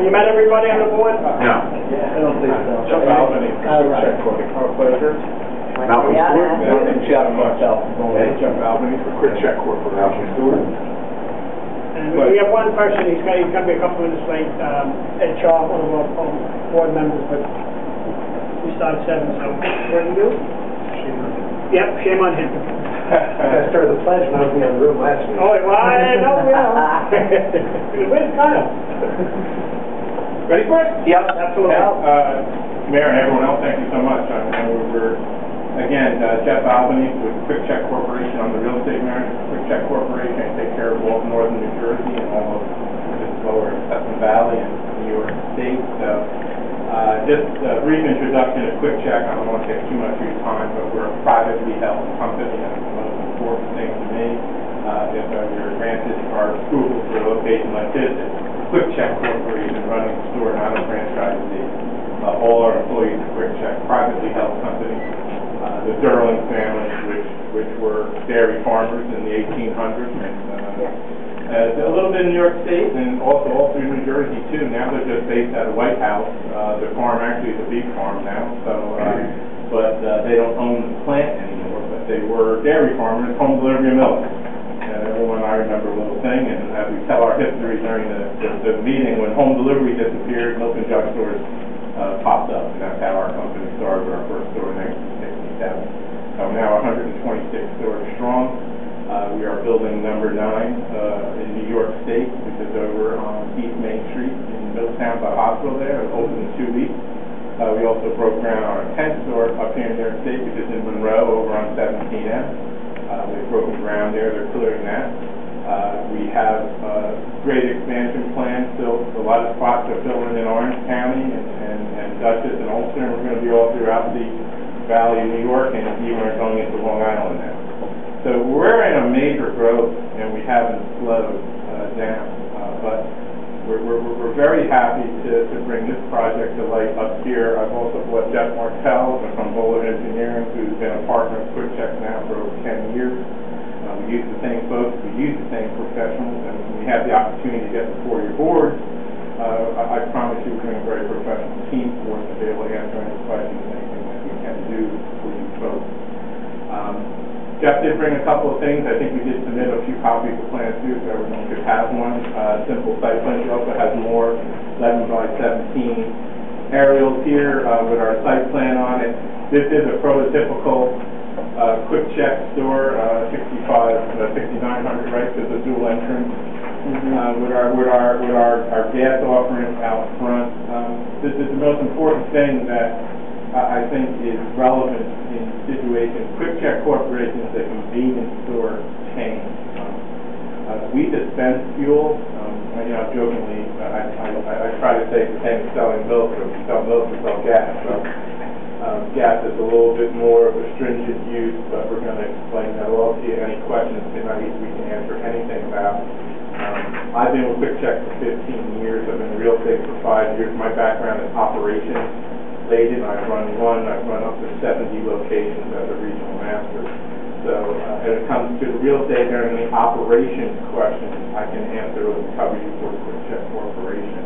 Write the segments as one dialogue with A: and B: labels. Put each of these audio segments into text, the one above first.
A: You met everybody on the board?
B: No.
C: I don't think so.
B: Jeff Albany.
C: Right.
B: Our pleasure.
C: Malcolm Stewart.
B: Malcolm Stewart. Myself. Jeff Albany for Quick Check Corporation. Malcolm Stewart.
A: And we have one person, he's going to be a couple minutes late, Ed Shaw, one of our board members, but we start at 7, so what do you do?
B: Shame on him.
A: Yep, shame on him.
C: I started the pledge when I was in the room last week.
A: Oh, well, I know, where's Kyle?
B: Ready for it?
A: Yep, absolutely.
B: Mayor and everyone else, thank you so much. We're again, Jeff Albany with Quick Check Corporation. I'm the real estate manager for Quick Check Corporation. I take care of all of northern New Jersey and almost just lower Hudson Valley and New York State. So just a brief introduction to Quick Check. I don't want to take too much of your time, but we're a privately held company. That's the most important thing to me. If you're granted our approval for a location like this, it's Quick Check Corporation running the store, not a franchisee. All our employees are Quick Check, privately held company. The Durling family, which were dairy farmers in the 1800s, and a little bit in New York State, and also all through New Jersey too. Now they're just based out of White House. The farm actually is a beef farm now, so but they don't own the plant anymore. But they were dairy farmers, home delivery of milk. Everyone, I remember a little thing, and as we tell our history during the meeting, when home delivery disappeared, milk and jug stores popped up, and that's how our company started with our first store in 1967. So now 126 stores strong. We are building number 9 in New York State, which is over on East Main Street in Middletown by the hospital there. It opened in 2 weeks. We also broke ground on our 10th store up here in New York State, which is in Monroe over on 17M. We've broken ground there. They're clearing that. We have great expansion plans. Still, a lot of spots are filling in Orange County and Dutchess and Ulster, and we're going to be all throughout the Valley of New York, and even are going into Long Island now. So we're in a major growth, and we haven't slowed down. But we're very happy to bring this project to light up here. I've also brought Jeff Martell from Bowler Engineering, who's been a partner of Quick Check now for over 10 years. We use the same folks, we use the same professionals, and when we have the opportunity to get before your board, I promise you we're going to bring a very professional team for us to be able to answer any questions, anything that we can do for you folks. Jeff did bring a couple of things. I think we did submit a few copies of plans too, so everyone could have one. Simple site plan. She also has more 11 by 17 aerials here with our site plan on it. This is a prototypical Quick Check store, 6900, right? There's a dual entrance with our gas offering out front. This is the most important thing that I think is relevant in situations. Quick Check Corporation is a convenience store chain. We dispense fuel. Jokingly, I try to say the same as selling milk, or we sell milk, we sell gas. So gas is a little bit more of a stringent use, but we're going to explain that all to you. Any questions tonight we can answer anything about. I've been with Quick Check for 15 years. I've been in real estate for 5 years. My background is operations. I've run up to 70 locations as a regional master. So when it comes to the real estate and the operations questions, I can answer those and cover you for Quick Check Corporation.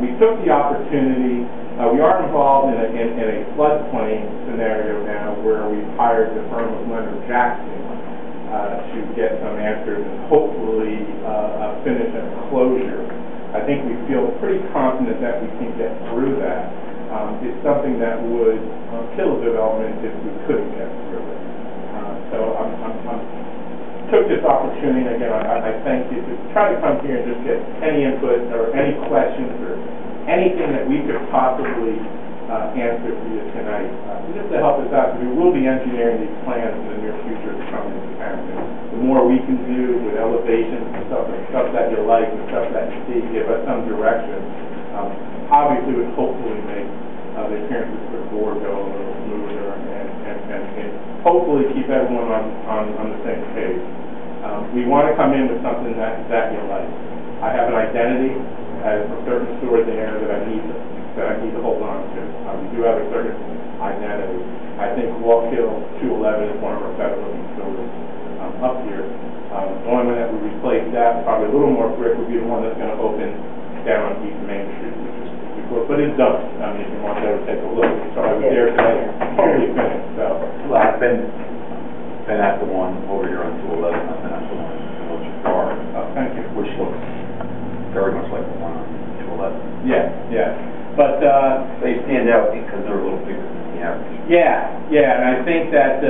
B: We took the opportunity, we are involved in a floodplain scenario now where we've hired the firm of Leonard Jackson to get some answers and hopefully finish a closure. I think we feel pretty confident that we can get through that. It's something that would kill development if we couldn't get through it. So I took this opportunity, again, I thank you, to try to come here and just get any input or any questions or anything that we could possibly answer for you tonight. Just to help us out, we will be engineering these plans in the near future to come into town. The more we can do with elevations and stuff that you like and stuff that you see, give us some direction. Obviously, would hopefully make the appearances for the board go a little smoother and hopefully keep everyone on the same page. We want to come in with something that you like. I have an identity for certain stores in there that I need to hold on to. We do have a certain identity. I think Walk Hill 211 is one of our better looking stores up here. The only one that would replace that, probably a little more brick, would be the one that's going to open down on East Main Street, which is pretty cool. But it's done. I mean, if you want to ever take a look. So I was there today, totally finished. So.
D: Well, I've been at the one over here on 211. I've been at the one in Orchard Park.
B: Thank you.
D: Which looks very much like the one on 211.
B: Yeah. But
D: they stand out because they're a little bigger than the average.
B: Yeah, and I think that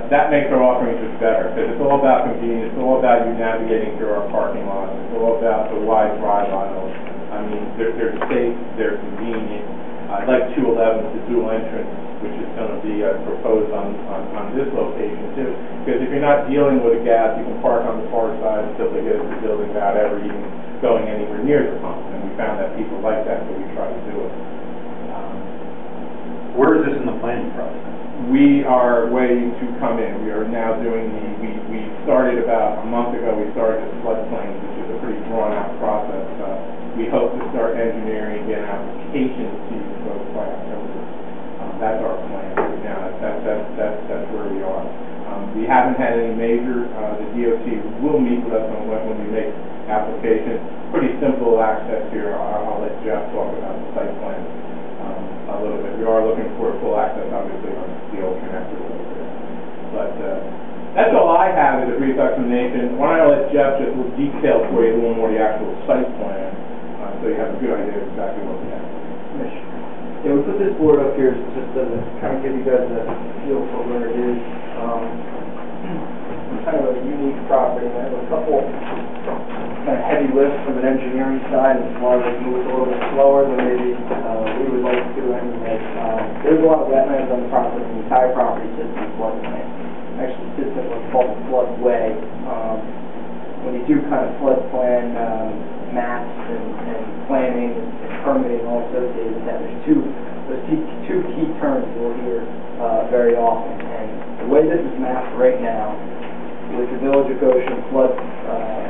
B: that makes our offerings just better, because it's all about convenience. It's all about you navigating through our parking lots. It's all about the wide drive aisles. I mean, they're safe, they're convenient. I'd like 211 to dual entrance, which is going to be proposed on this location too, because if you're not dealing with a gas, you can park on the far side until they get to the building without ever even going anywhere near the pump. And we found that people like that, so we try to do it.
D: Where is this in the planning process?
B: We are waiting to come in. We are now doing we started about a month ago, we started the floodplain, which is a pretty drawn-out process. We hope to start engineering and get an application to both by October. That's our plan right now. That's where we are. We haven't had any major. The DOT will meet with us when we make applications. Pretty simple access here. I'll let Jeff talk about the site plan a little bit. We are looking for full access, obviously, on the old connector a little bit. But that's all I have as a brief explanation. Why don't I let Jeff just detail for you a little more the actual site plan, so you have a good idea of exactly what we have.
C: Yeah, we put this board up here just to kind of give you guys a feel for where it is. Kind of a unique property. I have a couple kind of heavy lifts from an engineering side, and a lot of it moves a little bit slower than maybe we would like to anyway. There's a lot of wetlands on the property. The entire property sits in floodplain. Actually sits in what's called a floodway. When you do kind of floodplain maps and planning and permitting all associated with that, there's two key terms you'll hear very often. And the way this is mapped right now, with the Village of Goshen flood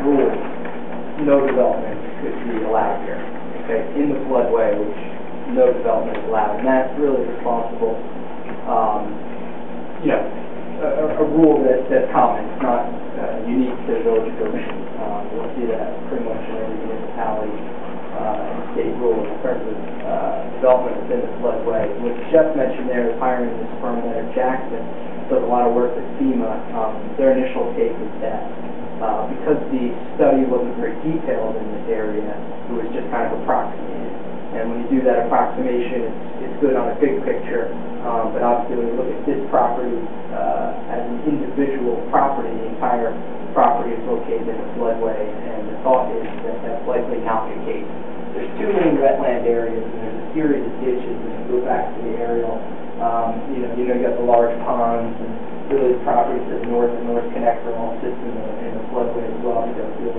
C: rules, no development could be allowed here. Okay, in the floodway, which no development is allowed, and that's really responsible. A rule that's common. It's not unique to the Village of Goshen. You'll see that pretty much in every municipality and state rule in terms of development within the floodway. What Jeff mentioned there is hiring this firm there, Jackson, does a lot of work with FEMA. Their initial take was that because the study wasn't very detailed in this area, it was just kind of approximated. And when you do that approximation, it's good on a big picture. But obviously, when you look at this property as an individual property, the entire property is located in a floodway, and the thought is that that's likely not the case. There's two main wetland areas, and there's a series of ditches. And if you go back to the aerial, you got the large ponds, and really the property to the north and north connector all sits in the floodway as well, because there's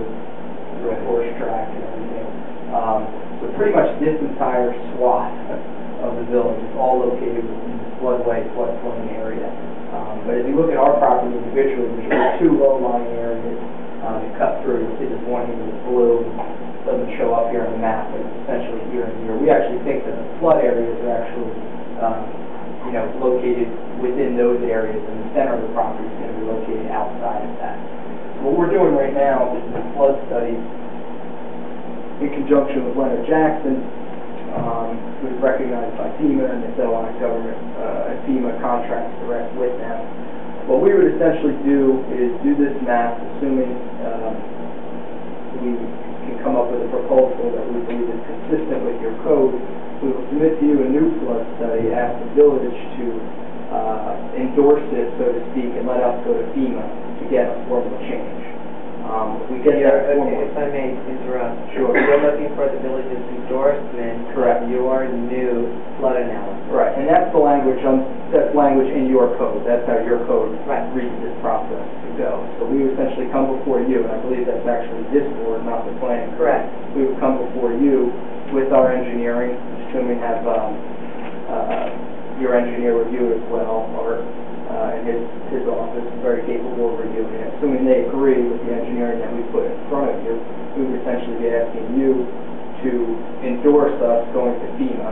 C: a horse track and everything. So pretty much this entire swath of the village is all located within the floodplain area. But if you look at our property individually, there's two low-lying areas that cut through. You'll see this one here with blue. It doesn't show up here on the map, but it's essentially here and here. We actually think that the flood areas are actually located within those areas, and the center of the property is going to be located outside of that. So what we're doing right now is a flood study in conjunction with Leonard Jackson, who's recognized by FEMA, and the LI government and FEMA contracts direct with them. What we would essentially do is do this map, assuming we can come up with a proposal that we believe is consistent with your code. We will submit to you a new flood study, ask the village to endorse it, so to speak, and let us go to FEMA to get a formal change. We get that formal.
E: If I may interrupt.
B: Sure.
E: You're looking for the village's endorsement.
B: Correct.
E: Of your new flood analysis.
B: Right, and that's the language. That's language in your code. That's how your code reads this process to go. So we would essentially come before you, and I believe that's actually this board, not the planning.
E: Correct.
B: We would come before you with our engineering, assuming have your engineer review it as well, or and his office is very capable of reviewing it. Assuming they agree with the engineering that we put in front of you, we would essentially be asking you to endorse us going to FEMA.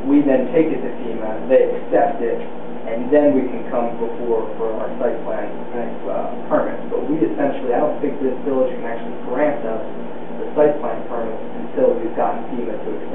B: We then take it to FEMA, they accept it, and then we can come before for our site plan permit. But we essentially, I don't think this village can actually grant us the site plan permit until we've got
C: FEMA to accept